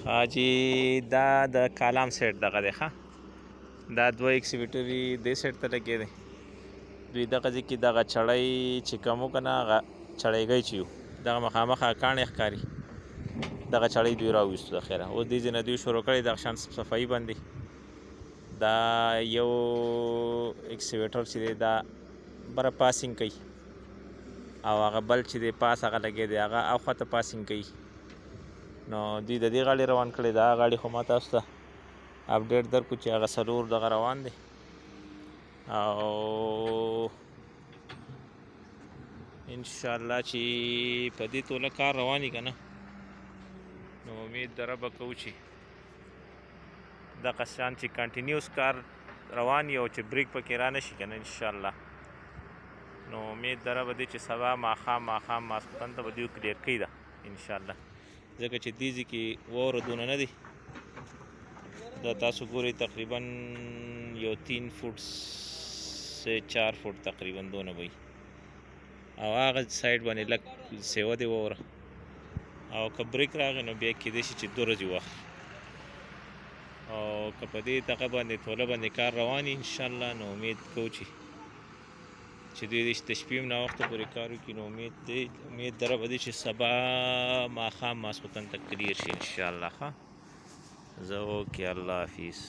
حاجی دا د کالام سیټ دغه دی ښه دا دوه ایکسیویټر دې سیټ ته لګې دی دوی دغه ځای کې دغه چړی چې کوم که نه هغه چړیږی چې یو دغه مخامخ کاڼې ښکاري دغه چړی دوی راوویستو د خیره اوس دې ځای نه دوی شروع کړی دغه شان صفایي باندې دا یو ایکسیویټر چې دی دا بره پاسینګ کوي او هغه بل چې دی پاس هغه لګی دی هغه اخواته پاسینګ کوي نو دوی د دې غاړې روان کړی دا غاړې خو ما تاسو ته اپډیټ درکړو چې هغه څلور دغه روان دی او انشاءالله چې په دې توله کار روان وي که نه نو امید د ربه کوو چې دغه شان چې کنټینیوس کار روان وي او چې بریک پکې را نه شي که نه انشاءالله نو امید د ربه دی چې سبا ماښام ماسپښین ته به دوی کلیر کوي ده انشاءالله ځکه چې دې ځای کې واوره دونه نه دی دا تاسو ګورئ تقریبا یو 3 فوټ سے 4 فوټ تقریبا دونه به وي او هغه سایډ باندې لږ سیوه دی واوره او که بریک راغی نو بیا کیدای شي چې 2 ورځې واخلي او که په دې دغه باندې توله باندې کار روان وي انشاءالله نو امید کوو چې دوی د شپې هم ناوخته پورې کار وکړي نو امید د ربه دی چې سبا ماښام ماسپښین ته کلیر شي انشاءالله ښه زه اوکې الله حافظ